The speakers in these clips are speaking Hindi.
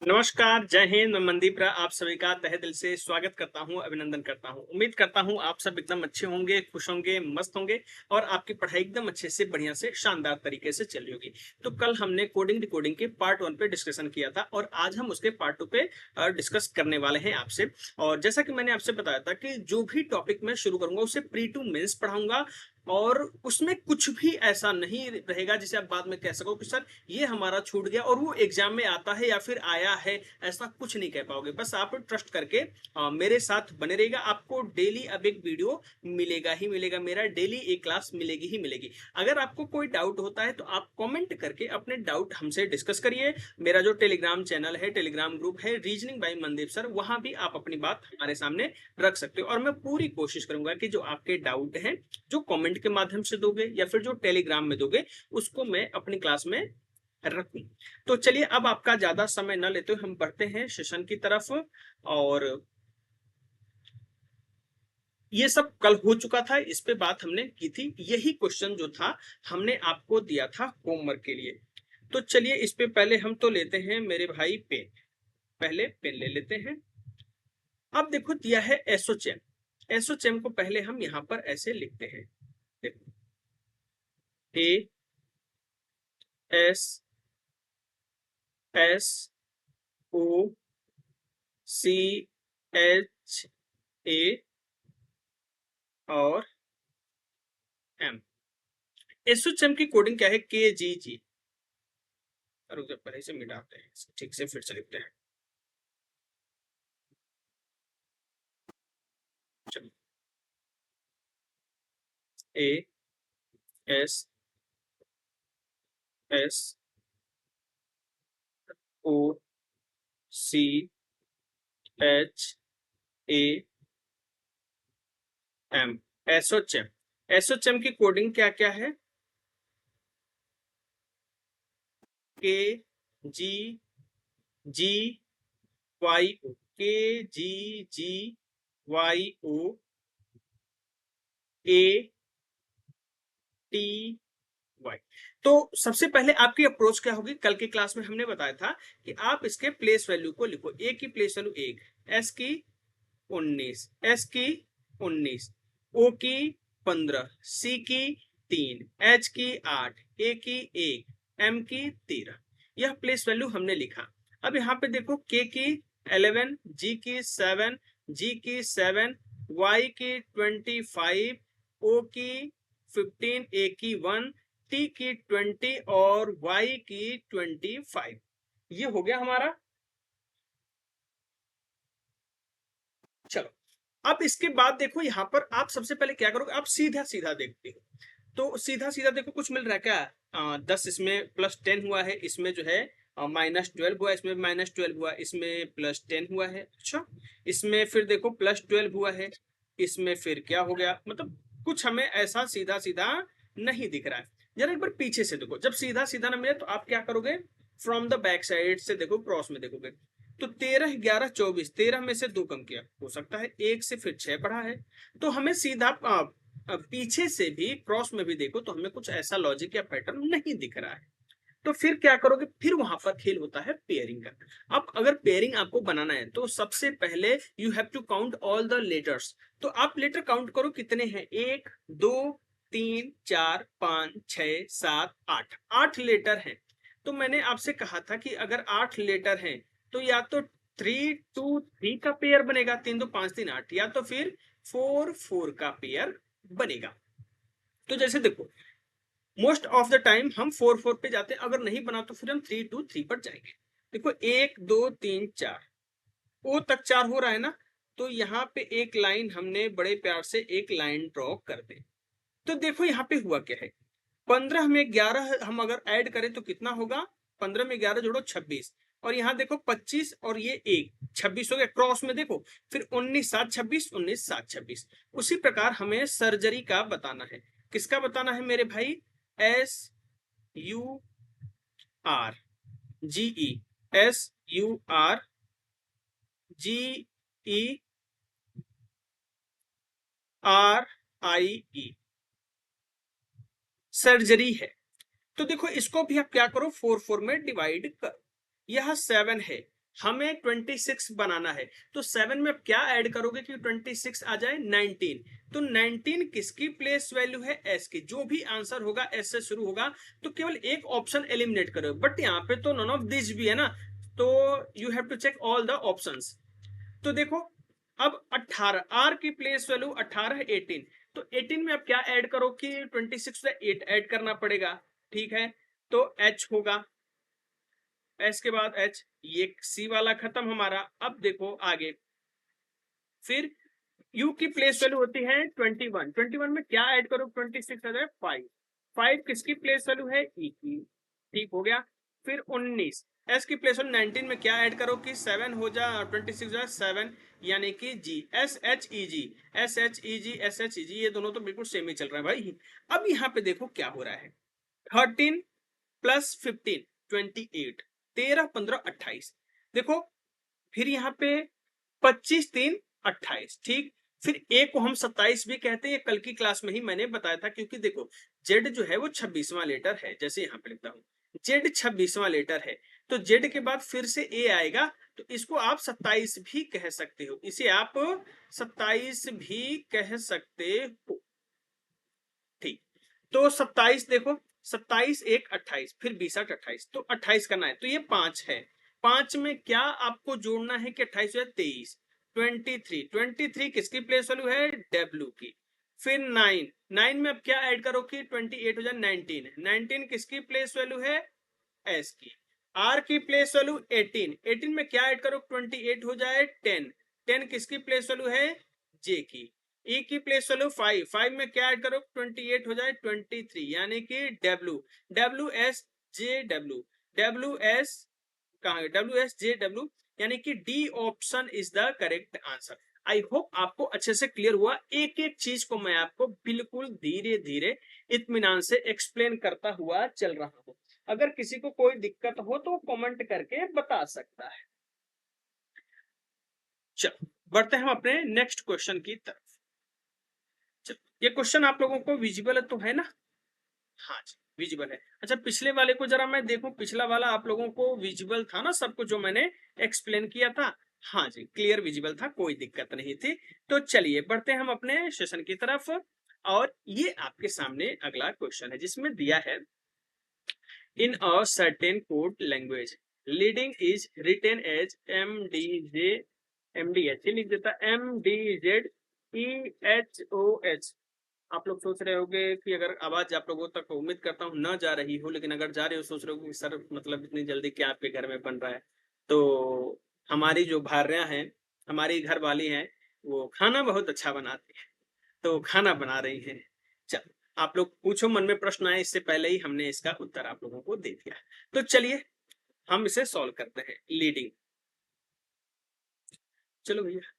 नमस्कार, जय हिंद, मैं मनदीप राय आप सभी का तहे दिल से स्वागत करता हूँ, अभिनंदन करता हूँ। उम्मीद करता हूँ आप सब एकदम अच्छे होंगे, खुश होंगे, मस्त होंगे और आपकी पढ़ाई एकदम अच्छे से, बढ़िया से, शानदार तरीके से चल रही होगी। तो कल हमने कोडिंग डिकोडिंग के पार्ट 1 पे डिस्कशन किया था और आज हम उसके पार्ट 2 पे डिस्कस करने वाले हैं आपसे। और जैसा कि मैंने आपसे बताया था कि जो भी टॉपिक मैं शुरू करूँगा उसे प्री टू मेंस पढ़ाऊँगा और उसमें कुछ भी ऐसा नहीं रहेगा जिसे आप बाद में कह सको कि सर ये हमारा छूट गया और वो एग्जाम में आता है या फिर आया है, ऐसा कुछ नहीं कह पाओगे। बस आप ट्रस्ट करके मेरे साथ बने रहिएगा। आपको डेली अब एक वीडियो मिलेगा ही मिलेगा, मेरा डेली एक क्लास मिलेगी ही मिलेगी। अगर आपको कोई डाउट होता है तो आप कमेंट करके अपने डाउट हमसे डिस्कस करिए। मेरा जो टेलीग्राम चैनल है, टेलीग्राम ग्रुप है रीजनिंग बाय मनदीप सर, वहां भी आप अपनी बात हमारे सामने रख सकते हो और मैं पूरी कोशिश करूंगा कि जो आपके डाउट हैं, जो कमेंट के माध्यम से दोगे या फिर जो टेलीग्राम में दोगे, उसको मैं अपनी क्लास में रखूं। तो चलिए अब आपका ज्यादा समय न लेते हुए हम बढ़ते हैं सेशन की तरफ। और ये सब कल हो चुका था, इस पे बात हमने की थी। यही क्वेश्चन जो था हमने आपको दिया था होमवर्क के लिए। तो चलिए इस पे पहले हम तो लेते हैं मेरे भाई पेन। पहले पेन ले लेते हैं। अब देखो दिया है एसोचेम। एसोचेम को पहले हम यहां पर ऐसे लिखते हैं। देखो A S S O C H A और एम। एसोचेम की कोडिंग क्या है? के जी जी। रुक जा, पहले से मिटाते हैं, ठीक से फिर से लिखते हैं। चलो A S S O C H A M. ASSOCHAM. ASSOCHAM की कोडिंग क्या क्या है? के G G Y O. K G G Y O A T Y. तो सबसे पहले आपकी अप्रोच क्या होगी? कल की क्लास में हमने बताया था कि आप इसके प्लेस वैल्यू को लिखो। ए की प्लेस वैल्यू 1, एस की 19, एस की 19, ओ की 15, सी की 3, एच की 8, ए की 1, एम की 13। यह प्लेस वैल्यू हमने लिखा। अब यहाँ पे देखो के की 11, जी की 7, जी की 7, वाई की 25, ओ की 15, ए की 1, टी की 20 और वाई की 25। ये हो गया हमारा। चलो अब इसके बाद देखो यहाँ पर आप सबसे पहले क्या करोगे, आप सीधा सीधा देखते हो। तो सीधा सीधा देखो कुछ मिल रहा है क्या? 10 इसमें प्लस 10 हुआ है, इसमें जो है -12 हुआ, इसमें -12 हुआ, इसमें +10 हुआ है। अच्छा, इसमें फिर देखो +12 हुआ है, इसमें फिर क्या हो गया? मतलब कुछ हमें ऐसा सीधा सीधा नहीं दिख रहा है। जरा एक बार पीछे से देखो, जब सीधा सीधा ना मिले तो आप क्या करोगे? फ्रॉम द बैक साइड से देखो, क्रॉस में देखोगे तो 13, 11, 24, 13 में से 2 कम किया, हो सकता है 1 से फिर 6 बढ़ा है। तो हमें सीधा पीछे से भी, क्रॉस में भी देखो तो हमें कुछ ऐसा लॉजिक या पैटर्न नहीं दिख रहा है। तो फिर क्या करोगे? फिर वहां पर खेल होता है पेयरिंग का। अब अगर पेयरिंग आपको बनाना है तो सबसे पहले you have to count all the letters. तो आप लेटर काउंट करो कितने हैं? 1, 2, 3, 4, 5, 6, 7, 8। 8 लेटर हैं। तो मैंने आपसे कहा था कि अगर 8 लेटर हैं तो या तो 3, 2, 3 का पेयर बनेगा, 3, 2, 5, 3, 8, या तो फिर 4, 4 का पेयर बनेगा। तो जैसे देखो मोस्ट ऑफ द टाइम हम 4, 4 पे जाते हैं, अगर नहीं बना तो फिर हम 3, 2, 3 पर जाएंगे। देखो 1, 2, 3, 4, ओ तक 4 हो रहा है ना, तो यहाँ पे एक लाइन हमने बड़े प्यार से एक लाइन ड्रॉ कर दे। तो देखो यहाँ पे हुआ क्या है, 15 में 11 हम अगर ऐड करें तो कितना होगा? 15 में 11 जोड़ो 26, और यहाँ देखो 25 और ये 1, 26 हो गया। क्रॉस में देखो फिर 19, 7, 26, 19, 7, 26। उसी प्रकार हमें सर्जरी का बताना है। किसका बताना है मेरे भाई? SUR GE, SURGERIE, सर्जरी है। तो देखो इसको भी आप क्या करो? 4, 4 में डिवाइड करो। यह 7 है, हमें 26 बनाना है, तो 7 में क्या ऐड करोगे कि 26 आ जाए 19। तो 19 किसकी प्लेस वैल्यू है? एस की। जो भी आंसर होगा एस से शुरू होगा, तो केवल एक ऑप्शन एलिमिनेट करो, बट यहाँ पे तो नॉन ऑफ दिस भी है ना, तो you have to check all the options. तो देखो अब 18 आर की प्लेस वैल्यू 18 है 18, तो 18 में अब क्या ऐड करो कि 26 से 8 ऐड करना पड़ेगा, ठीक है। तो एच होगा, एस के बाद एच, ये सी वाला खत्म हमारा। अब देखो आगे, फिर यू की प्लेस वैल्यू होती है 21, 21 में क्या ऐड करो 26 आ जाए 5, 5 किसकी प्लेस वैल्यू है? ई की, ठीक हो गया। फिर 19 एस की प्लेस वैल्यू 19 में क्या ऐड करो कि 7 हो जाए 26 हो जाए 7, यानी कि जी, एस एच ई जी, एस एच ई जी, एस एच ई जी, ये दोनों तो बिल्कुल सेम ही चल रहा है भाई। अब यहाँ पे देखो क्या हो रहा है, 13 प्लस 15 28, 13 15 28। देखो फिर यहाँ पे 25 3 28, ठीक। फिर ए को हम 27 भी कहते हैं, कल की क्लास में ही मैंने बताया था, क्योंकि देखो जेड जो है वो 26वां लेटर है, जैसे यहाँ पे लिखता हूँ जेड 26वां लेटर है, तो जेड के बाद फिर से ए आएगा, तो इसको आप 27 भी कह सकते हो, इसे आप 27 भी कह सकते हो, ठीक। तो 27 देखो, 27 एक 28, फिर 20 8 28, तो 28 करना है, तो ये 5 है। 5 में क्या आपको जोड़ना है कि 28 है 23, 23, 23 किसकी प्लेस वैल्यू है? डब्ल्यू की। फिर 9, 9 में अब क्या ऐड करो कि 28 हो जाए 19, 19 किसकी प्लेस वैल्यू है? एस की। आर की प्लेस वैल्यू 18, 18 में क्या ऐड करो 28 हो जाए 10, 10 किसकी प्लेस वैल्यू है? जे की। ई की प्लेस वैल्यू 5, 5 में क्या ऐड करो 28 हो जाए 23, यानी कि W, W S J W, W S कहाँ है? डब्ल्यू एस जे डब्ल्यू, यानी कि D option is the correct answer. I hope आपको अच्छे से क्लियर हुआ, एक एक चीज को मैं आपको बिल्कुल धीरे धीरे इत्मीनान से एक्सप्लेन करता हुआ चल रहा हूं। अगर किसी को कोई दिक्कत हो तो कमेंट करके बता सकता है। चलो बढ़ते हैं हम अपने नेक्स्ट क्वेश्चन की तरफ। चलो ये क्वेश्चन आप लोगों को विजिबल तो है ना? हाँ जी विजिबल है। अच्छा पिछले वाले को जरा मैं देखूं, पिछला वाला आप लोगों को विजिबल था ना सब कुछ जो मैंने एक्सप्लेन किया था? हाँ जी क्लियर विजिबल था, कोई दिक्कत नहीं थी। तो चलिए बढ़ते हैं हम अपने सेशन की तरफ, और ये आपके सामने अगला क्वेश्चन है जिसमें दिया है, in a certain code language leading is written as M D J, M D H लिख देता, M D Z E H O H. आप लोग सोच रहे होंगे कि अगर आवाज आप लोगों तक, उम्मीद करता हूँ न जा रही हो, लेकिन अगर जा रहे हो सोच रहे हो कि सर मतलब इतनी जल्दी क्या आपके घर में बन रहा है, तो हमारी जो भार्या हैं, हमारी घर वाली हैं, वो खाना बहुत अच्छा बनाती है, तो खाना बना रही हैं। चल आप लोग पूछो, मन में प्रश्न आए, इससे पहले ही हमने इसका उत्तर आप लोगों को दे दिया। तो चलिए हम इसे सॉल्व करते हैं। लीडिंग, चलो भैया,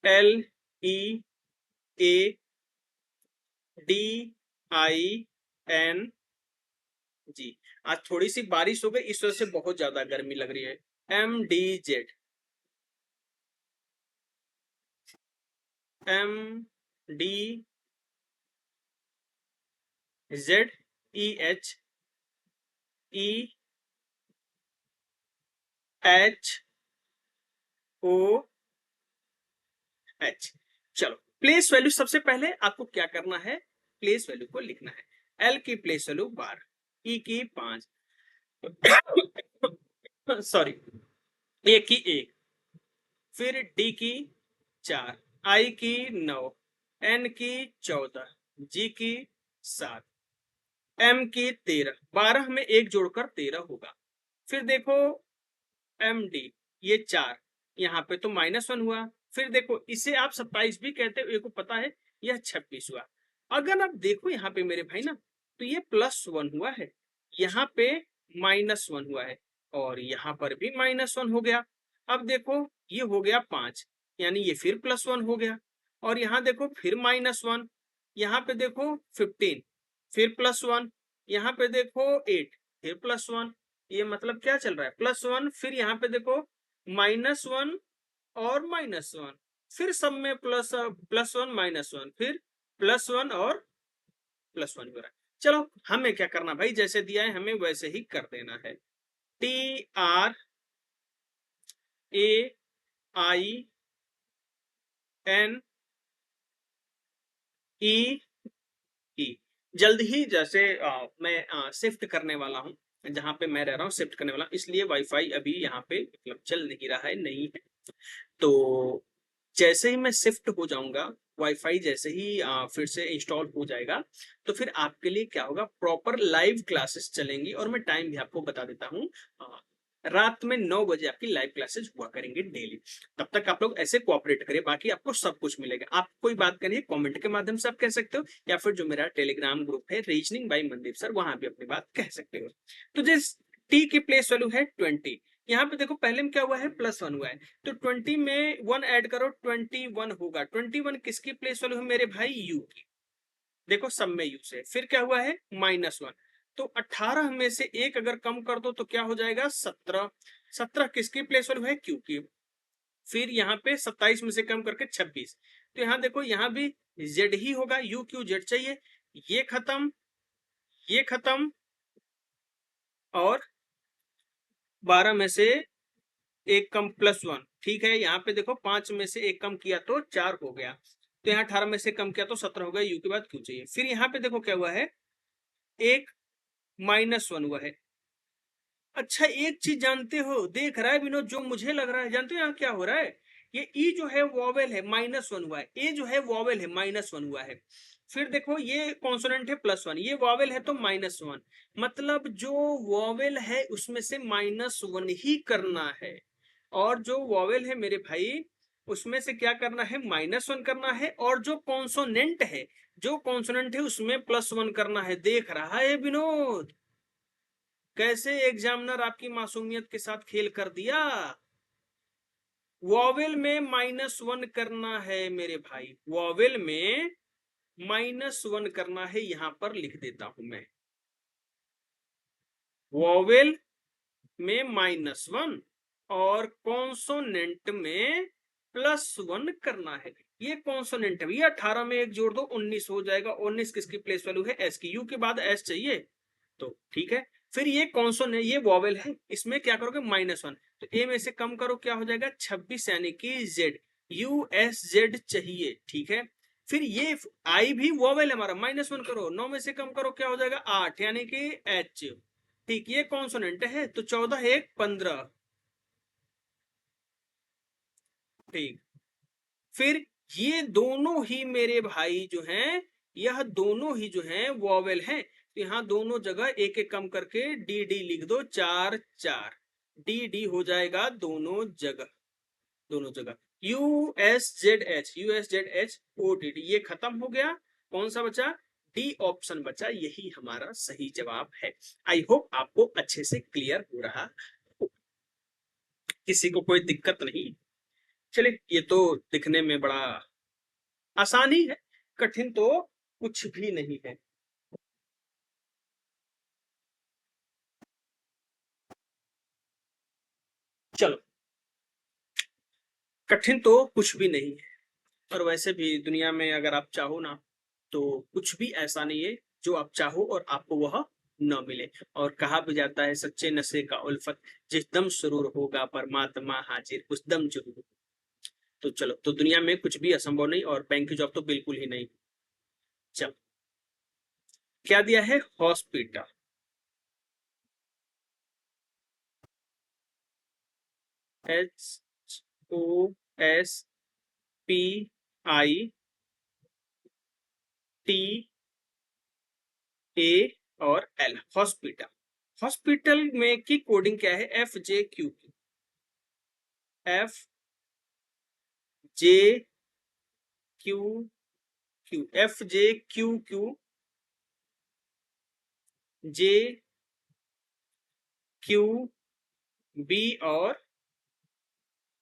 L E A D I N G. आज थोड़ी सी बारिश हो गई, इस वजह से बहुत ज्यादा गर्मी लग रही है। M D Z, M D Z E H E H O H. चलो प्लेस वैल्यू, सबसे पहले आपको क्या करना है, प्लेस वैल्यू को लिखना है। एल की प्लेस वैल्यू 12, ई की 5, सॉरी ए की 1, फिर डी की 4, आई की 9, एन की 14, जी की 7, एम की 13, 12 में एक जोड़कर 13 होगा। फिर देखो एम डी, ये 4, यहाँ पे तो -1 हुआ। फिर देखो इसे आप 27 भी कहते हो, ये को पता है, यह 26 हुआ। अगर आप देखो यहाँ पे मेरे भाई ना, तो ये +1 हुआ है, यहाँ पे -1 हुआ है, और यहाँ पर भी -1 हो गया। अब देखो ये हो गया 5, यानी ये फिर +1 हो गया, और यहाँ देखो फिर -1, यहाँ पे देखो 15, फिर +1, यहाँ पे देखो 8, फिर +1। ये मतलब क्या चल रहा है, +1, फिर यहाँ पे देखो -1 और -1, फिर सब में +1 -1, फिर +1 और +1 हो रहा है। चलो हमें क्या करना भाई, जैसे दिया है हमें वैसे ही कर देना है। TRAINE। जल्द ही जैसे मैं शिफ्ट करने वाला हूँ, जहाँ पे मैं रह रहा हूँ शिफ्ट करने वाला हूँ, इसलिए वाईफाई अभी यहाँ पे मतलब चल नहीं रहा है, नहीं है। तो जैसे ही मैं शिफ्ट हो जाऊंगा, वाईफाई जैसे ही फिर से इंस्टॉल हो जाएगा, तो फिर आपके लिए क्या होगा, प्रॉपर लाइव क्लासेस चलेंगी। और मैं टाइम भी आपको बता देता हूँ, रात में 9 बजे आपकी लाइव क्लासेस हुआ करेंगे डेली। तब तक आप लोग ऐसे कोऑपरेट करिए, बाकी आपको सब कुछ मिलेगा। आप कोई बात करिए कमेंट के माध्यम से आप कह सकते हो, या फिर जो मेरा टेलीग्राम ग्रुप है रीजनिंग बाय मनदीप सर, वहां भी अपनी बात कह सकते हो। तो जिस टी की प्लेस वैल्यू है 20, यहाँ पे देखो पहले में क्या हुआ है, +1 हुआ है, तो 20 में 1 ऐड करो, 21 होगा। 21 किसकी प्लेस वैल्यू है मेरे भाई, यू की। देखो सब में यू से, फिर क्या हुआ है, -1। तो 18 में से 1 अगर कम कर दो तो क्या हो जाएगा, 17। 17 किसकी प्लेस वैल्यू है, क्यू की। फिर यहाँ पे 27 में से कम करके 26। तो यहाँ देखो यहाँ भी जेड ही होगा, यू क्यू जेड चाहिए। ये खत्म, ये खत्म, और 12 में से 1 कम +1। ठीक है, यहाँ पे देखो 5 में से 1 कम किया तो 4 हो गया। तो यहाँ 18 में से कम किया तो 17 हो गया, यू के बाद क्यू चाहिए। फिर यहाँ पे देखो क्या हुआ है, 1 -1 हुआ है। अच्छा एक चीज जानते हो, देख रहा है विनोद, जो मुझे लग रहा है, जानते हो यहाँ क्या हो रहा है, ये ई जो है वॉवेल है, -1 हुआ है, ए जो है वॉवेल है, -1 हुआ है। फिर देखो ये कॉन्सोनेंट है +1, ये वॉवेल है तो -1। मतलब जो वॉवेल है उसमें से -1 ही करना है, और जो वॉवेल है मेरे भाई उसमें से क्या करना है, -1 करना है। और जो कॉन्सोनेंट है, जो कॉन्सोनेंट है उसमें +1 करना है। देख रहा है विनोद कैसे एग्जामिनर आपकी मासूमियत के साथ खेल कर दिया। वॉवेल में -1 करना है मेरे भाई, वॉवेल में -1 करना है, यहां पर लिख देता हूं मैं, वॉवेल में -1 और कॉन्सोनेंट में +1 करना है। ये कॉन्सोनेंट है, ये 18 में 1 जोड़ दो 19 हो जाएगा। 19 किसकी प्लेस वैल्यू है, एस की। यू के बाद एस चाहिए, तो ठीक है। फिर ये कॉन्सोनेंट, ये वॉवेल है, इसमें क्या करोगे, -1। तो ए में से कम करो, क्या हो जाएगा, 26, यानी कि जेड, यू एस जेड चाहिए। ठीक है, फिर ये आई भी वॉवेल है हमारा, -1 करो, 9 में से कम करो, क्या हो जाएगा, 8, यानी कि एच। ठीक, ये कॉन्सोनेंट है, तो 14 1 15। ठीक, फिर ये दोनों ही मेरे भाई जो हैं, यह दोनों ही जो हैं वॉवेल हैं, तो यहाँ दोनों जगह एक एक कम करके डी डी लिख दो, 4 4, डी डी हो जाएगा दोनों जगह, दोनों जगह। U S Z H, U S Z H O T D, ये खत्म हो गया। कौन सा बचा, डी ऑप्शन बचा, यही हमारा सही जवाब है। आई होप आपको अच्छे से क्लियर हो रहा, किसी को कोई दिक्कत नहीं। चलिए, ये तो दिखने में बड़ा आसानी है, कठिन तो कुछ भी नहीं है। चलो, कठिन तो कुछ भी नहीं है, और वैसे भी दुनिया में अगर आप चाहो ना, तो कुछ भी ऐसा नहीं है जो आप चाहो और आपको वह न मिले। और कहा भी जाता है, सच्चे नशे का उल्फत, जिस दम सुरूर होगा परमात्मा हाजिर उस दम जरूर। तो चलो, तो दुनिया में कुछ भी असंभव नहीं, और बैंक की जॉब तो बिल्कुल ही नहीं। चलो, क्या दिया है, हॉस्पिटल, HOSPITAL और एल, हॉस्पिटल। हॉस्पिटल में की कोडिंग क्या है, FJQ की, FJQQ, FJQQ, JQB और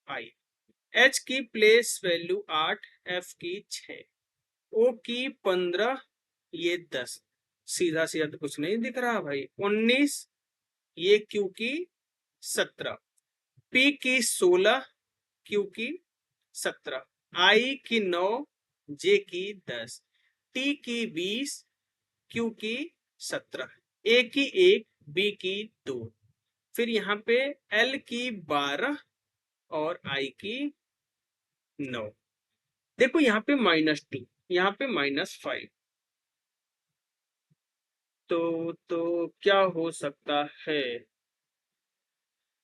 I। H की प्लेस वैल्यू 8, F की 6, O की 15, ये 10। सीधा सीधा तो कुछ नहीं दिख रहा भाई, 19, ये Q की 17, P की 16, Q की 17, I की 9, J की 10, T की 20, Q की 17, A की 1, B की 2, फिर यहाँ पे L की 12 और I की 9। देखो यहाँ पे -2, यहाँ पे -5। तो क्या हो सकता है?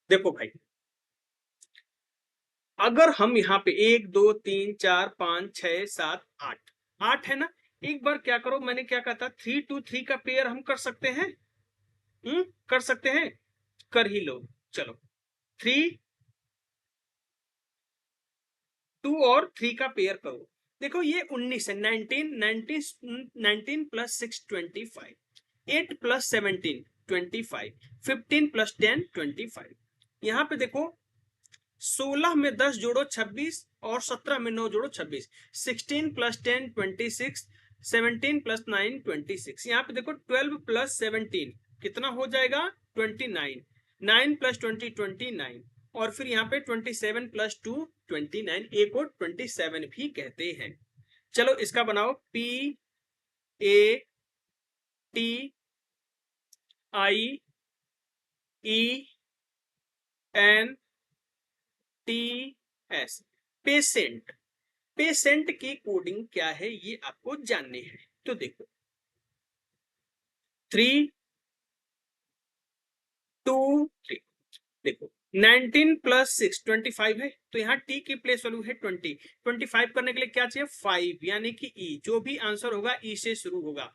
देखो भाई, अगर हम यहाँ पे 1 2 3 4 5 6 7 8 8 है ना, एक बार क्या करो, मैंने क्या कहा था, 3 2 3 का पेयर हम कर सकते हैं। कर सकते हैं, कर ही लो। चलो 3 2 और 3 का पेयर करो। देखो ये 19 है, 19 प्लस 6 25, 8 प्लस 17 25, 15 प्लस 10 25। यहाँ पे देखो 16 में 10 जोड़ो 26 और 17 में 9 जोड़ो 26। 16 प्लस 10 26, 17 प्लस 9 26। यहाँ पे देखो 12 प्लस 17 कितना हो जाएगा? 29। 9 प्लस 20 29। और फिर यहाँ पे 27 प्लस 2 29, एक और 27 भी कहते हैं। चलो इसका बनाओ, P A T I E N T S, patient. Patient की कोडिंग क्या है ये आपको जानने हैं। तो देखो 3 2 3, देखो 19 प्लस 6 25 है, तो यहाँ टी की प्लेस वैल्यू है 20। 25 करने के लिए क्या चाहिए? 5, यानी कि ई, जो भी आंसर होगा ई से शुरू होगा।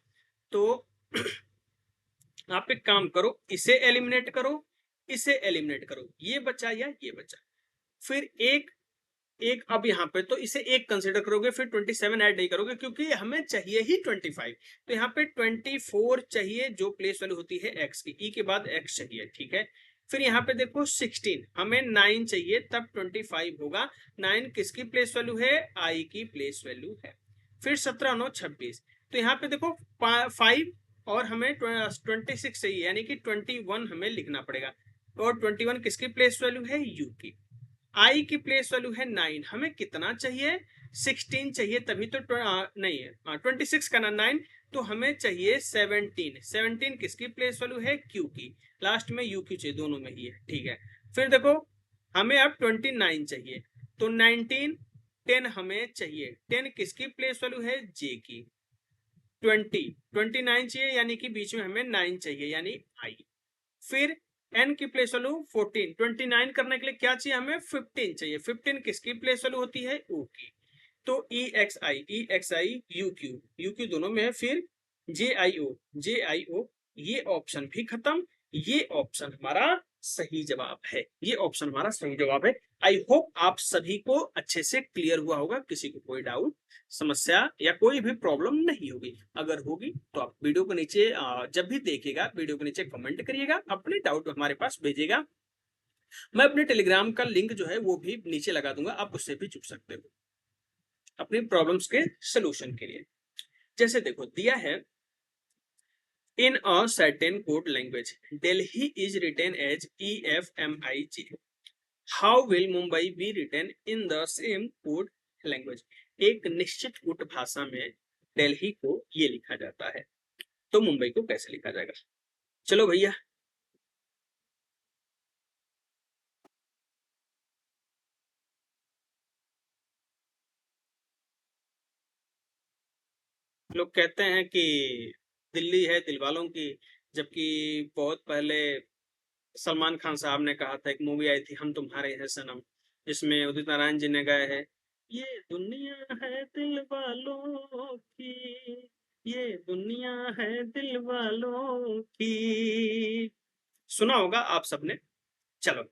तो आप एक काम करो, इसे एलिमिनेट करो, इसे एलिमिनेट करो, ये बचा या ये बचा। फिर एक एक अब यहाँ पे तो इसे एक कंसिडर करोगे, फिर 27 ऐड नहीं करोगे क्योंकि हमें चाहिए ही 25। तो यहाँ पे 24 चाहिए, जो प्लेस वैल्यू होती है x की, e के बाद x चाहिए, ठीक है। फिर यहाँ पे देखो 16, हमें 9 चाहिए, तब 25 होगा। 9 किसकी प्लेस वैल्यू है? i की प्लेस वैल्यू है। फिर 17 9 26, तो यहाँ पे देखो 5 और हमें 26 चाहिए, यानी कि 21 हमें लिखना पड़ेगा। और 21 किसकी प्लेस वैल्यू है? u की। आई की प्लेस वैल्यू है 9, हमें कितना चाहिए? 16 चाहिए, तभी तो नहीं है 26 का ना 9, तो हमें चाहिए 17। 17 किसकी प्लेस वैल्यू है? क्यू की। लास्ट में यू क्यू चाहिए, दोनों में ही है, ठीक है। फिर देखो हमें अब 29 चाहिए, तो 19 10 हमें चाहिए। 10 किसकी प्लेस वैल्यू है? जे की। 29 चाहिए, यानी कि बीच में हमें 9 चाहिए, यानी आई। फिर n की प्लेस वैल्यू 14। 29 करने के लिए क्या चाहिए? हमें 15 चाहिए। 15 किसकी प्लेस वैल्यू होती है? o की। तो EXI UQ दोनों में है। फिर JIO, ये ऑप्शन भी खत्म। ये ऑप्शन हमारा सही जवाब है, ये ऑप्शन हमारा सही जवाब है। आई होप आप सभी को अच्छे से क्लियर हुआ होगा, किसी को कोई डाउट समस्या या कोई भी प्रॉब्लम नहीं होगी। अगर होगी तो आप वीडियो को नीचे जब भी देखिएगा वीडियो को नीचे कमेंट करिएगा, अपने डाउट हमारे पास भेजिएगा। मैं अपने टेलीग्राम का लिंक जो है वो भी नीचे लगा दूंगा, आप उससे भी जुड़ सकते हो अपनी प्रॉब्लम्स के सोल्यूशन के लिए। जैसे देखो दिया है, in a certain code language Delhi is written as EFMIG, how will Mumbai be written in the same code language. एक निश्चित कोड भाषा में दिल्ली को ये लिखा जाता है, तो मुंबई को कैसे लिखा जाएगा? चलो भैया, लोग कहते हैं कि दिल्ली है दिल वालों की, जबकि बहुत पहले सलमान खान साहब ने कहा था, एक मूवी आई थी हम तुम्हारे हैं सनम, जिसमें उदित नारायण जी ने गाया है, ये दुनिया है दिल वालों की, ये दुनिया है दिल वालों की। सुना होगा आप सबने। चलो,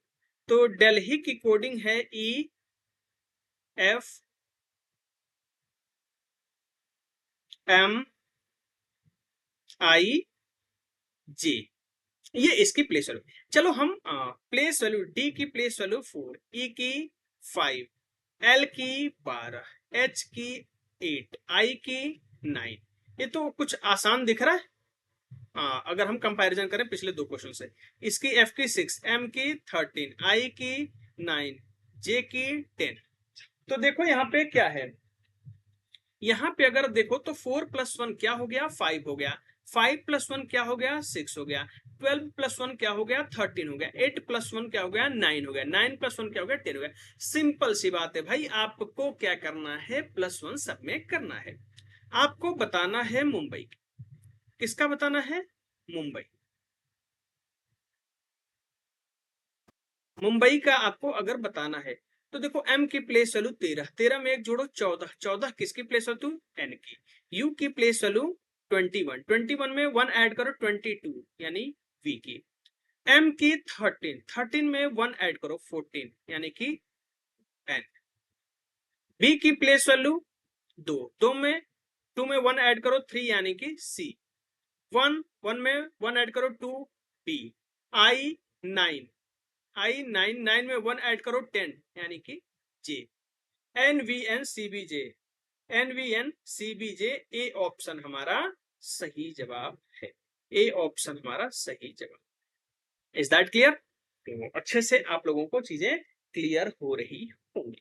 तो दिल्ली की कोडिंग है EFMIG, ये इसकी प्लेस वैल्यू। चलो हम प्लेस वैल्यू, डी की प्लेस वैल्यू 4, ई की 5, एल की 12, एच की 8, आई की 9। ये तो कुछ आसान दिख रहा है। अगर हम कंपैरिजन करें पिछले दो क्वेश्चन से, इसकी एफ की 6, एम की 13, आई की 9, जे की 10। तो देखो यहाँ पे क्या है, यहाँ पे अगर देखो तो 4 + 1 क्या हो गया? 5 हो गया। 5 + 1 क्या हो गया? 6 हो गया। 12 प्लस 1 क्या हो गया 13 हो गया, 8 प्लस 1 क्या हो गया 9 हो गया, 9 प्लस 1 क्या हो गया 10 हो गया। सिंपल सी बात है भाई, आपको क्या करना है प्लस 1 सब में करना है। आपको बताना है मुंबई, किसका बताना है मुंबई, मुंबई का आपको अगर बताना है तो देखो m की प्लेस वैल्यू 13, 13 में एक जोड़ो 14, 14 किसकी प्लेस वैल्यू n की, u की प्लेस वैल्यू 21, 21 में 1 ऐड करो 22 यानी v की, m की 13, 13 में 1 ऐड करो 14 यानी कि n, b की प्लेस वैल्यू 2, 2 में 1 ऐड करो 3 यानी कि c, 1 1 में 1 ऐड करो 2 b, i 9, आई 9, 9 में 1 ऐड करो 10 यानी कि J, N V N C B J, N V N C B J, A option हमारा सही जवाब है, ए ऑप्शन हमारा सही जवाब। Is that clear? तो अच्छे से आप लोगों को चीजें क्लियर हो रही होंगी।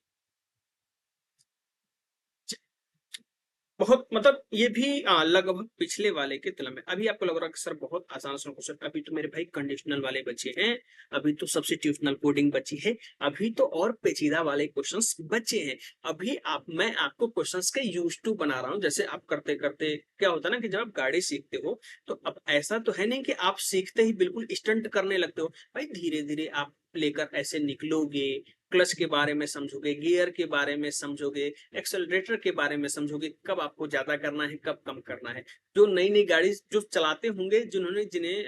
बहुत मतलब ये भी लगभग पिछले वाले के तुलना में अभी आपको लग रहा है कि सर बहुत आसान सा क्वेश्चन, अभी तो मेरे भाई कंडीशनल वाले बचे हैं, अभी तो सब्स्टिट्यूशनल कोडिंग बची है, अभी तो और पेचीदा वाले क्वेश्चंस बचे हैं। अभी मैं आपको क्वेश्चंस के यूज टू बना रहा हूं, जैसे आप करते करते क्या होता है ना कि जब आप गाड़ी सीखते हो तो अब ऐसा तो है नहीं कि आप सीखते ही बिल्कुल स्टंट करने लगते हो भाई, धीरे धीरे आप लेकर ऐसे निकलोगे, क्लच के बारे में समझोगे, गियर के बारे में समझोगे, एक्सेलरेटर के बारे में समझोगे, कब आपको ज्यादा करना है कब कम करना है। जो नई नई गाड़ी जो चलाते होंगे, जिन्हें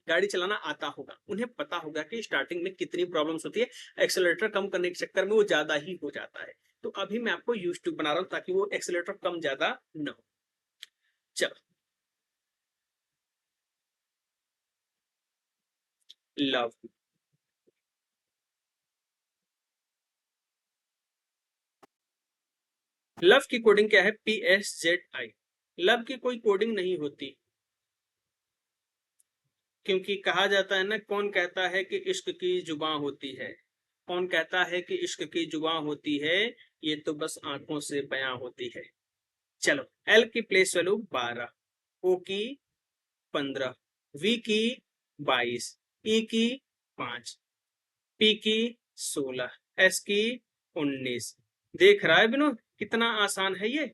गाड़ी चलाना आता होगा उन्हें पता होगा कि स्टार्टिंग में कितनी प्रॉब्लम्स होती है, एक्सेलरेटर कम करने के चक्कर में वो ज्यादा ही हो जाता है। तो अभी मैं आपको यूज टू बना रहा हूं ताकि वो एक्सेलरेटर कम ज्यादा न हो। चलो, लव, लव की कोडिंग क्या है, PSZI। लव की कोई कोडिंग नहीं होती, क्योंकि कहा जाता है ना, कौन कहता है कि इश्क की जुबां होती है, कौन कहता है कि इश्क की जुबां होती है, ये तो बस आंखों से बयां होती है। चलो, एल की प्लेस वैल्यू 12, ओ की 15, वी की 22, ई की 5, पी की 16, एस की 19। देख रहा है विनोद कितना आसान है ये,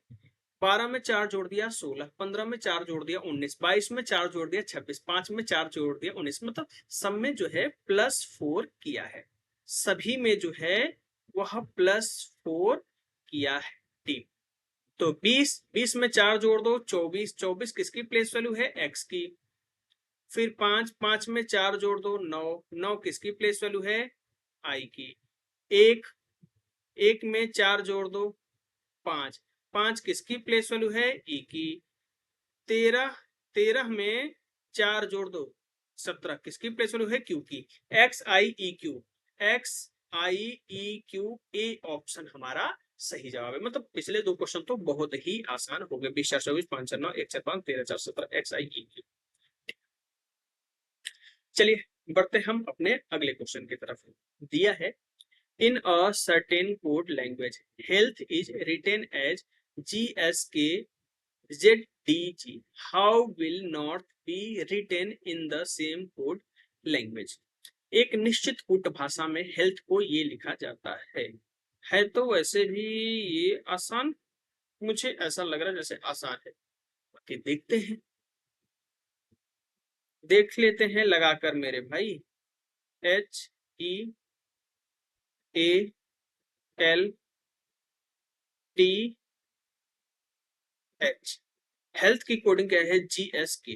12 में 4 जोड़ दिया 16, 15 में 4 जोड़ दिया 19, 22 में 4 जोड़ दिया 26, 5 में 4 जोड़ दिया 19, मतलब सब में जो है +4 किया है, सभी में जो है वह +4 किया है टीम। तो 20, 20 में 4 जोड़ दो 24, 24 किसकी प्लेस वैल्यू है x की, फिर 5, 5 में 4 जोड़ दो 9, 9 किसकी प्लेस वैल्यू है i की, 1, 1 में 4 जोड़ दो 5, 5 किसकी प्लेस वैल्यू है e की, 13, 13 में 4 जोड़ दो 17 किसकी प्लेस वैल्यू है q की, एक्स आई ई क्यू, एक्स आई ई क्यू, ए ऑप्शन हमारा सही जवाब है। मतलब पिछले दो क्वेश्चन तो बहुत ही आसान हो गए, 20 4 24 5 4 9 1 4 5 13 4 17, एक्स आई ई क्यू। चलिए बढ़ते हम अपने अगले क्वेश्चन की तरफ। दिया है, in a certain code language health is written as GSK ZDG, how will not be written in the same code language। एक निश्चित कूट भाषा में हेल्थ को ये लिखा जाता है तो वैसे भी ये आसान, मुझे ऐसा लग रहा है जैसे आसान है, बाकी देखते हैं, देख लेते हैं लगाकर मेरे भाई। HEALTH, हेल्थ की कोडिंग क्या है, GSK,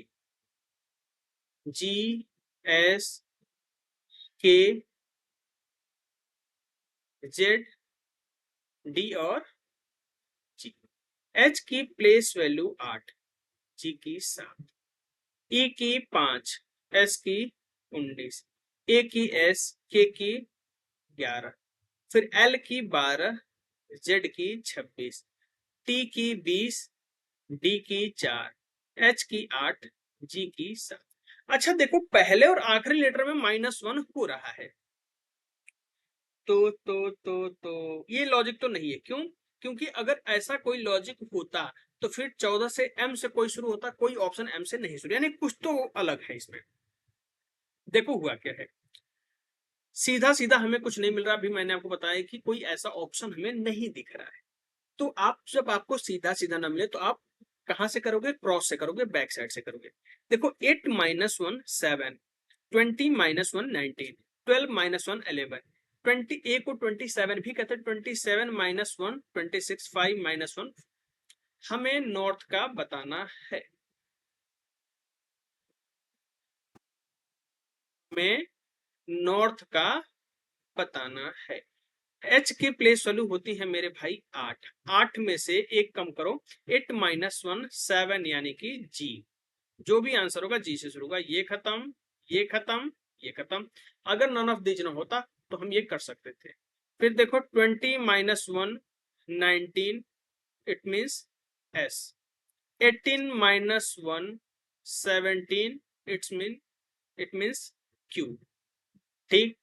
GSK ZD और G। H की प्लेस वैल्यू 8, G की 7, E की 5, S की 19, A की S, K की 11, फिर L की 12, Z की 26, T की 20, D की 4, H की 8, G की 7। अच्छा देखो, पहले और आखिरी लेटर में -1 हो रहा है, तो ये लॉजिक तो नहीं है, क्यों? क्योंकि अगर ऐसा कोई लॉजिक होता तो फिर 14 से M से कोई शुरू होता, कोई ऑप्शन M से नहीं शुरू, यानी कुछ तो अलग है इसमें। देखो हुआ क्या है, सीधा सीधा हमें कुछ नहीं मिल रहा। अभी मैंने आपको बताया कि कोई ऐसा ऑप्शन हमें नहीं दिख रहा है। तो आप जब आपको सीधा सीधा ना मिले तो आप कहां से करोगे, क्रॉस से करोगे, बैक साइड से करोगे। देखो 8 माइनस 1 7, 20 माइनस 1 19, 12 माइनस 1 11, 20 ए को 27 भी कहते हैं, 27 माइनस 1 26, 5 माइनस 1। हमें नॉर्थ का बताना है, हमें नॉर्थ का बताना है। एच की प्लेस वैल्यू होती है मेरे भाई 8, 8 में से एक कम करो, 8 माइनस 1 7 यानी कि जी। जो भी आंसर होगा जी से शुरू होगा। ये खत्म, ये खत्म, ये खत्म। अगर नन ऑफ दीज ना होता तो हम ये कर सकते थे। फिर देखो 20 minus 1 19, it means S. 18 minus 1 17, it means Q. ठीक।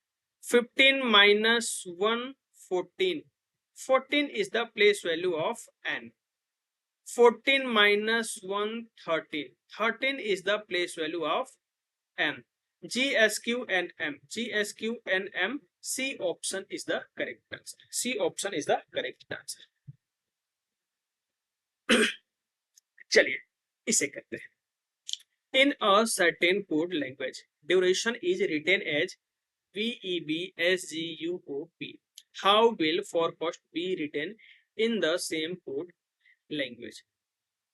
15 minus 1 14, 14 is the place value of n। 14 minus 1 13, 13 is the place value of m। g s q and m, g s q and m, c option is the correct answer, c option is the correct answer। चलिए इसे करते हैं। In a certain code language, duration is written as VEBSGUOP. How will forecast be written in the same code language?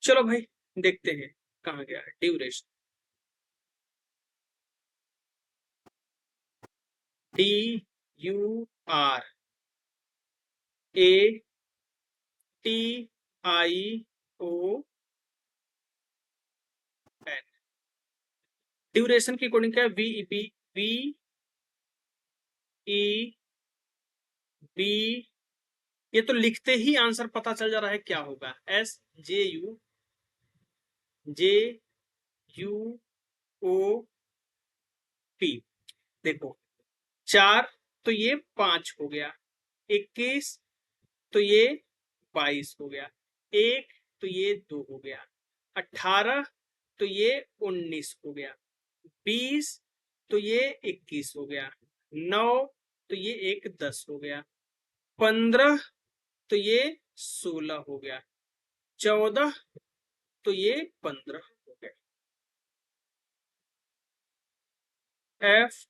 चलो भाई देखते हैं कहाँ गया ड्यूरेशन। DURATION। ड्यूरेशन की कोडिंग क्या है, VEB। ये तो लिखते ही आंसर पता चल जा रहा है क्या होगा, SJUJUOP। देखो 4 तो ये 5 हो गया, 21 तो ये 22 हो गया, 1 तो ये 2 हो गया, 18 तो ये 19 हो गया, 20 तो ये 21 हो गया, 9 तो ये एक 10 हो गया, 15 तो ये 16 हो गया, 14 तो ये 15 हो गया। FORECAST।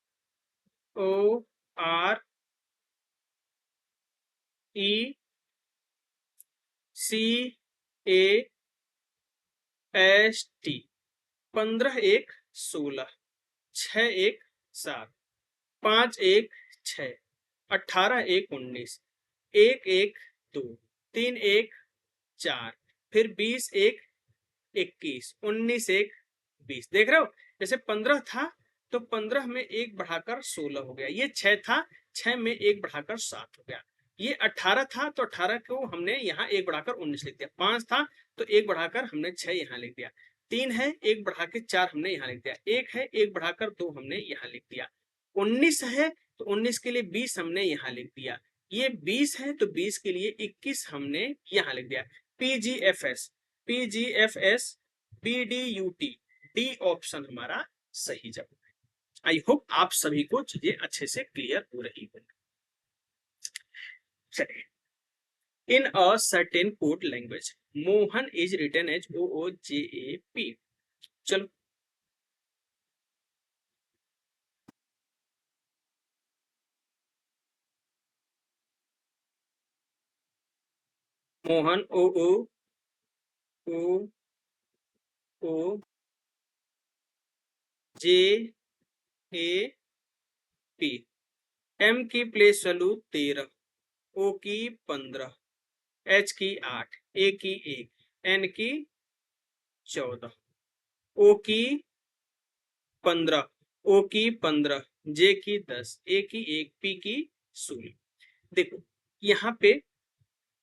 15 1 16, 6 1 7, 5 1 6, 18 1 19, 1 1 2, 3 1 4, फिर 20 1 21, 19 1 20। देख रहे हो, जैसे 15 था तो 15 में एक बढ़ाकर 16 हो गया, ये 6 था 6 में एक बढ़ाकर 7 हो गया, ये 18 था तो 18 को हमने यहाँ एक बढ़ाकर 19 लिख दिया, 5 था तो एक बढ़ाकर हमने 6 यहाँ लिख दिया, 3 है एक बढ़ा के 4 हमने यहाँ लिख दिया, 1 है एक बढ़ाकर 2 हमने यहाँ लिख दिया, 19 है तो 19 के लिए 20 हमने यहाँ लिख दिया, ये 20 है तो 20 के लिए 21 हमने यहाँ लिख दिया। PGFS, PGFS, BDUT, D option हमारा सही जवाब है। आई होप आप सभी को चीजें अच्छे से क्लियर हो रही होंगी। चलिए, in a certain code language Mohan is written as OOJAP। चलो मोहन OOJAP। M की प्लेस वैल्यू 13, O की 15, H की 8, A की 1, N की 14, O की 15, O की 15, J की 10, A की 1, P की 16। देखो यहाँ पे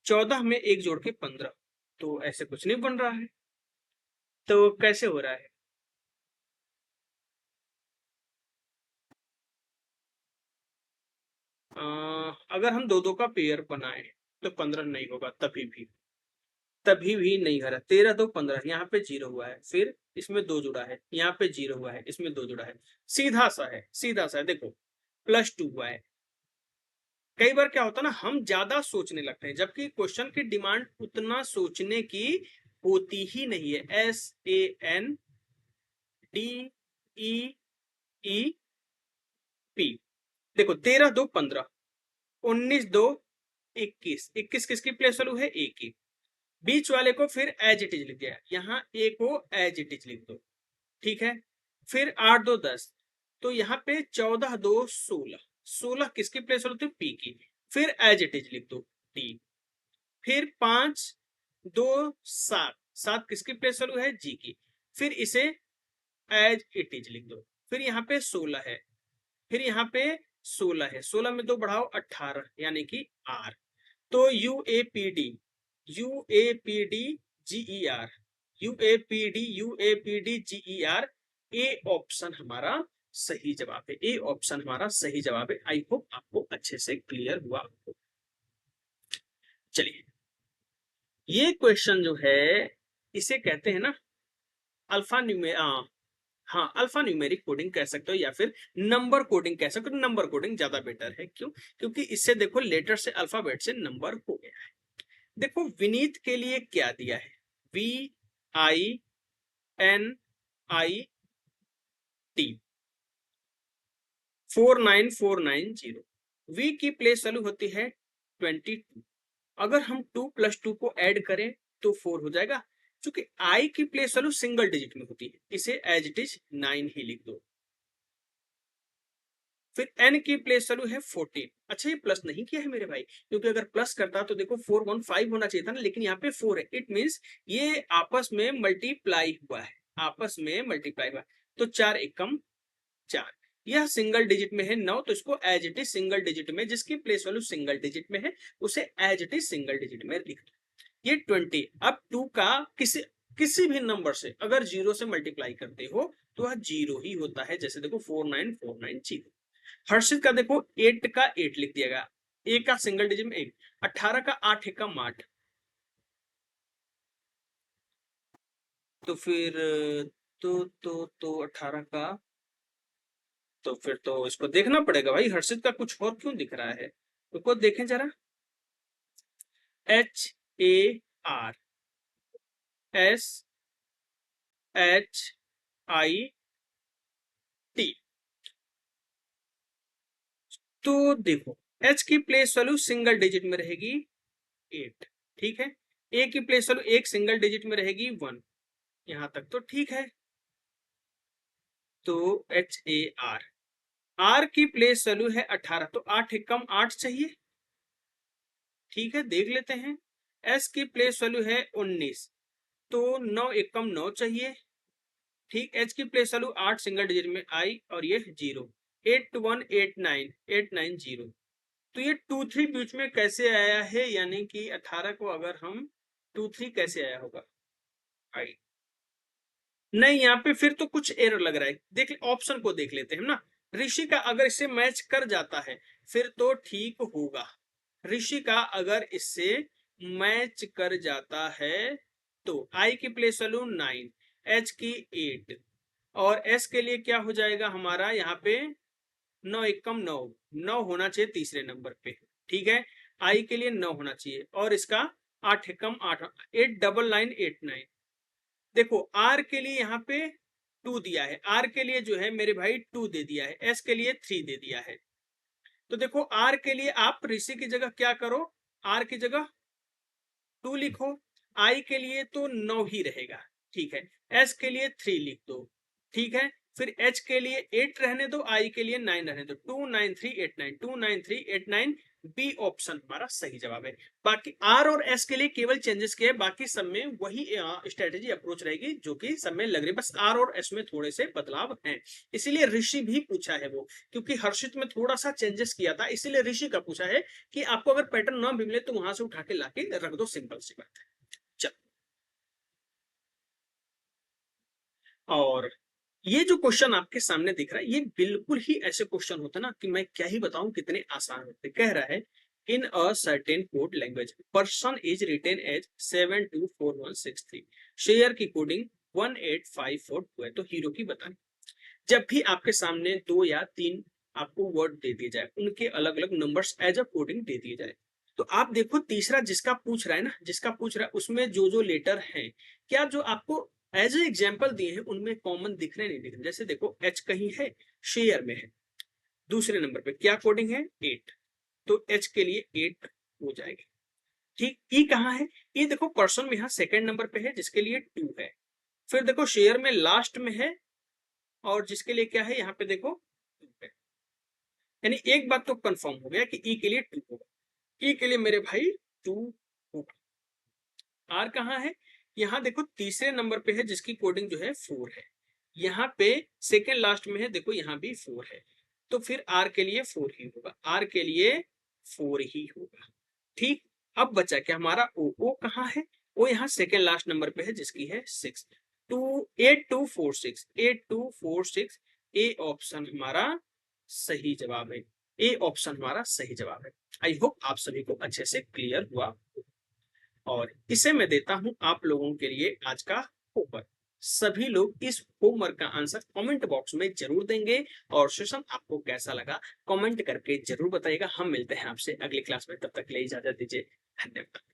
14 में एक जोड़ के 15, तो ऐसे कुछ नहीं बन रहा है, तो कैसे हो रहा है? अगर हम दो दो का पेयर बनाए तो 15 नहीं होगा, तभी भी नहीं हो रहा। 13 तो 15 यहाँ पे 0 हुआ है, फिर इसमें 2 जुड़ा है, यहाँ पे 0 हुआ है, इसमें 2 जुड़ा है, सीधा सा है, सीधा सा है। देखो +2 हुआ है। कई बार क्या होता है ना, हम ज्यादा सोचने लगते हैं, जबकि क्वेश्चन की डिमांड उतना सोचने की होती ही नहीं है। SANDEEP। देखो 13 2 15, 19 2 21, 21 किसकी प्लेस वैल्यू है? ए की। बीच वाले को फिर एज इट इज लिख दिया, यहाँ ए को एज इट इज लिख दो, ठीक है। फिर 8 2 10, तो यहाँ पे 14 2 16, 16 किसकी प्लेस वैल्यू थी? पी की। फिर एज इट इज लिख दो डी। फिर 5 2 7, 7 किसकी प्लेस वैल्यू है? जी की। फिर इसे एज इट इज लिख दो। फिर यहाँ पे 16 है, फिर यहाँ पे 16 है, 16 में 2 बढ़ाओ 18, यानी कि आर। तो यूएपीडी, यूएपीडी जीईआर, यूएपीडी यूएपीडी जीईआर, ए ऑप्शन हमारा सही जवाब है। ए ऑप्शन हमारा सही जवाब है। आई होप आपको अच्छे से क्लियर हुआ। चलिए, ये क्वेश्चन जो है इसे कहते हैं ना अल्फा न्यूमे हाँ, अल्फा न्यूमेरिक कोडिंग कह सकते हो या फिर नंबर कोडिंग कह सकते हो। नंबर कोडिंग ज्यादा बेटर है। क्यों? क्योंकि इससे देखो लेटर से अल्फाबेट से नंबर हो गया है। देखो विनीत के लिए क्या दिया है? VINIT 49490। वी की प्लेस वैल्यू होती है 22। अगर हम 2 + 2 को ऐड करें तो 4 हो जाएगा। क्योंकि आई की प्लेस वैल्यू सिंगल डिजिट में होती है, इसे एज इट इज 9 ही लिख दो। फिर n की प्लेस वैल्यू है 14। अच्छा, ये प्लस नहीं किया है मेरे भाई, क्योंकि अगर प्लस करता तो देखो 415 होना चाहिए था ना, लेकिन यहाँ पे 4 है। इट मींस ये आपस में मल्टीप्लाई हुआ है, आपस में मल्टीप्लाई हुआ है। तो 4 एकम 4, यह सिंगल डिजिट में है 9, तो इसको as it is single digit में, जिसकी प्लेस वैल्यू सिंगल डिजिट में है उसे as it is single digit में लिख दो। ये 20। अब 2 का किसी भी नंबर से अगर 0 से मल्टीप्लाई करते हो तो वह 0 ही होता है। जैसे देखो 49490। हर्षित का देखो 8 का 8 लिख दिया गया, ए का सिंगल डिजिट में 1, 18 का 8 एकम 8। तो फिर तो 18 का, तो फिर तो इसको देखना पड़ेगा भाई, हर्षित का कुछ और क्यों दिख रहा है? तो देखें जरा, HARSHIT। तो देखो H की प्लेस वैल्यू सिंगल डिजिट में रहेगी 8, ठीक है। A की प्लेस वैल्यू एक सिंगल डिजिट में रहेगी 1, यहां तक तो ठीक है। तो HAR, R की प्लेस वैल्यू है 18, तो 8 एकम 8 चाहिए, ठीक है, देख लेते हैं। S की प्लेस वैल्यू है 19, तो 9 एकम 9 चाहिए, ठीक। H की प्लेस वैल्यू 8 सिंगल डिजिट में आई और ये 0, 8189 तो ये 23 बीच में कैसे आया है? यानी कि 18 को अगर हम 23 कैसे आया होगा? आई नहीं, यहाँ पे फिर तो कुछ एरर लग रहा है। देख ऑप्शन को देख लेते हैं ना। ऋषि का अगर इससे मैच कर जाता है फिर तो ठीक होगा। ऋषि का अगर इससे मैच कर जाता है तो आई की प्लेस वैल्यू 9, एच की 8 और एस के लिए क्या हो जाएगा हमारा? यहाँ पे 9 एकम 9, 9 होना चाहिए तीसरे नंबर पे, ठीक है। आई के लिए 9 होना चाहिए और इसका 8 एकम 8, 89989। देखो आर के लिए यहाँ पे 2 दिया है, आर के लिए जो है मेरे भाई 2 दे दिया है, एस के लिए 3 दे दिया है। तो देखो आर के लिए आप ऋषि की जगह क्या करो, आर की जगह 2 लिखो, आई के लिए तो 9 ही रहेगा, ठीक है। एस के लिए 3 लिख दो, ठीक है। फिर एच के लिए 8 रहने दो, आई के लिए 9 रहने दो। 29389, 29389 बी ऑप्शन हमारा सही जवाब है। बाकी आर और एस के लिए केवल चेंजेस किए, बाकी सब में वही स्ट्रेटेजी अप्रोच रहेगी जो कि सब में लग रही है, बस आर और एस में थोड़े से बदलाव हैं। इसीलिए ऋषि भी पूछा है वो, क्योंकि हर्षित में थोड़ा सा चेंजेस किया था, इसीलिए ऋषि का पूछा है कि आपको अगर पैटर्न ना भी मिले तो वहां से उठा के लाके रख दो, सिंपल सी बात है। चलो, और ये जो क्वेश्चन आपके सामने दिख रहा है ये बिल्कुल ही ऐसे क्वेश्चन होते ना कि मैं क्या ही बताऊं कितने आसान होते। कह रहा है in a certain code language person is written as 724163, share की कोडिंग 18542 है, तो हीरो की बतानी। जब भी आपके सामने 2 या 3 आपको वर्ड दे दिए जाए, उनके अलग-अलग नंबर्स एज़ अ कोडिंग दे दिए जाए, तो आप देखो तीसरा जिसका पूछ रहा है ना, जिसका पूछ रहा है उसमें जो-जो लेटर हैं, क्या जो आपको एज़ अ एग्जांपल दिए हैं उनमें कॉमन दिख रहे हैं, नहीं दिख रहे? जैसे देखो एच कहीं है, शेयर में है। दूसरे नंबर पे क्या कोडिंग है? 8, तो एच के लिए 8 हो जाएगी। ठीक, ई कहाँ है? ई देखो पर्सन में यहाँ सेकंड नंबर पे है जिसके लिए 2 है। फिर देखो शेयर में लास्ट में है और जिसके लिए क्या है यहाँ पे देखो 2 है। यानी एक बात तो कंफर्म हो गया कि ई के लिए 2 होगा। ई के लिए मेरे भाई 2 होगा। आर कहाँ है? यहाँ देखो तीसरे नंबर पे है जिसकी कोडिंग जो है 4 है। यहाँ पे सेकेंड लास्ट में है, देखो यहाँ भी 4 है। तो फिर आर के लिए 4 ही होगा। आर के लिए 4 ही होगा। ठीक, अब बचा क्या हमारा ओ। ओ कहाँ है? ओ यहाँ सेकेंड लास्ट नंबर पे है जिसकी है 6। 8246, 8246 ए ऑप्शन हमारा सही जवाब है। ए ऑप्शन हमारा सही जवाब है। आई होप आप सभी को अच्छे से क्लियर हुआ, और इसे मैं देता हूं आप लोगों के लिए आज का होमवर्क। सभी लोग इस होमवर्क का आंसर कमेंट बॉक्स में जरूर देंगे, और सेशन आपको कैसा लगा कमेंट करके जरूर बताइएगा। हम मिलते हैं आपसे अगली क्लास में, तब तक के लिए इजाजत दीजिए। धन्यवाद।